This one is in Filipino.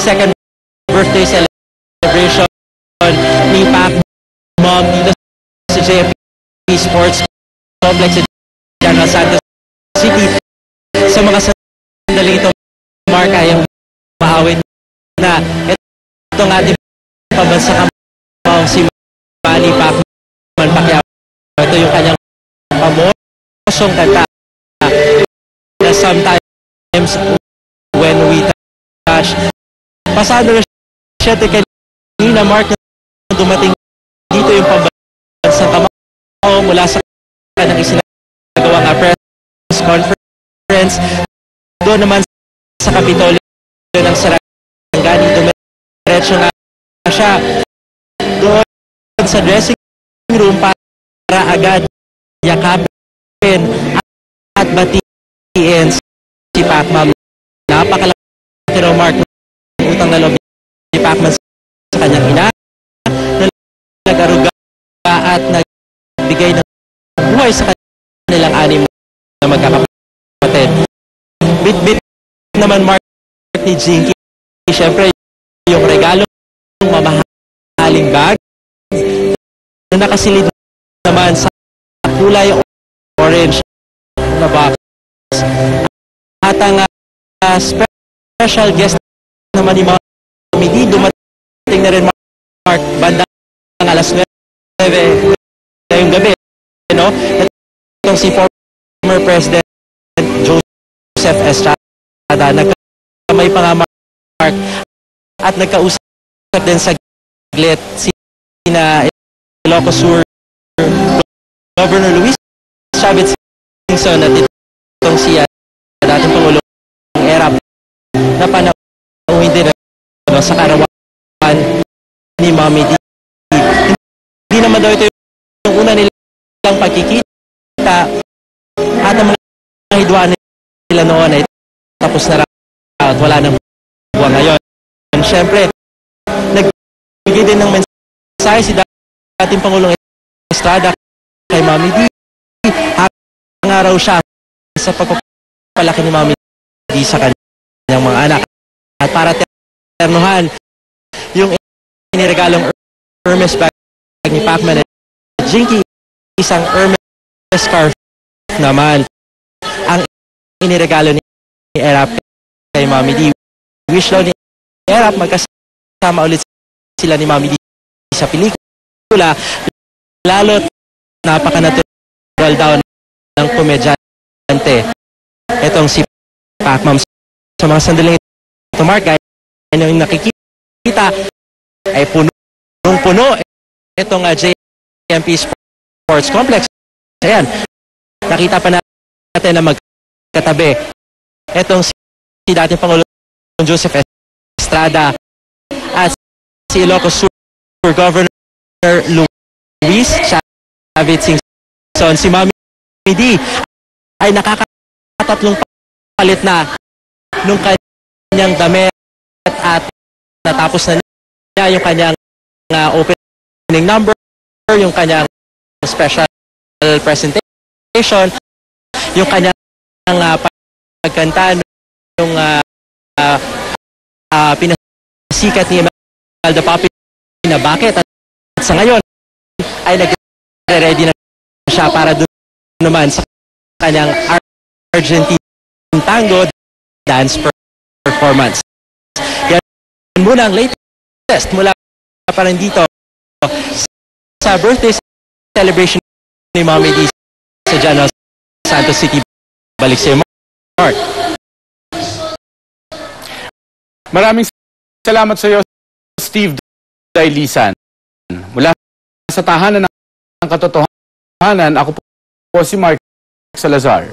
42nd birthday celebration ni Pacmam dito sa JMP Sports Complex sa General Santos City. Sa mga sandaling ito, Mark, ay maawit na itong ating pambansang kamahong si Manny Pacman Pacquiao. Ito yung kanyang pamosong kanta na sometimes when we touch. Pasado na siya kanina, Mark, na dumating dito yung pambansang kamahong mula sa kanyang isinagawang press conference. Doon naman sa Kapitolyo ng Sarangani, dumiretso nga siya doon sa dressing room para agad yakapin at batiin si Pacman. Napakalaki raw, Mark, ng utang na loob ni Pacman sa kanyang ina na nag-aruga at nagbigay ng buhay sa kanilang anim na magkakapatid. Bit-bit naman, Mark, ni Jinky, siyempre yung regalo ng mamahaling bag na nakasilid naman sa kulay orange na box. At ang special guest naman ni Mami D, dumating na rin, Mark, bandang alas 9 ngayong gabi, no? Itong si former President Joseph Estrada, nagkamay pa nga, Mark, at nagkausap din sa glit si na Ilocos Sur Governor Luis Chavez Singson at itong si dating Pangulong Erap na panauhin din sa karawan ni Mami D. Hindi naman daw ito yung una nilang pagkikita at ang mga hidwaan nila noon ay tapos na raw at wala nang buwan ngayon. Siyempre, nagbigay din ng mensahe si dating Pangulong Estrada kay Mami D. Hanga raw siya sa pagpapalaki ni Mami D sa kanyang mga anak. At para ternuhan yung iniregalong Hermes bag ni Pacman at Jinky, isang Hermes scarf naman ang iniregalo ni Erap kay Mami D. Wish daw ni Erap magkasama ulit sila ni Mami D sa pelikula, lalo't napaka-natural daw ng komedyante itong si Pacman. Sa mga sandaling ito, Mark, ay yung nakikita ay punong-puno itong JMP Sports Complex. Ayan, nakita pa natin na magkatabi itong si dating Pangulong Joseph Estrada at si Ilocos Sur Governor Luis Chavez Singson. Si Mami D ay nakakatatlong palit na nung kanyang damit at natapos na niya yung kanyang opening number, yung kanyang special presentation, yung kanyang pagkanta yung pinasikat ni Imelda Papi na bakit at sa ngayon ay nag-ready na siya para doon naman sa kanyang Argentine tango dance performance. Yan muna ang latest mula pa rin dito sa birthday celebration ni Mami D sa General Santos City. Balik sa Mark. Maraming salamat sa iyo, Steve Dailisan. Mula sa tahanan ng katotohanan, ako po si Mark Salazar.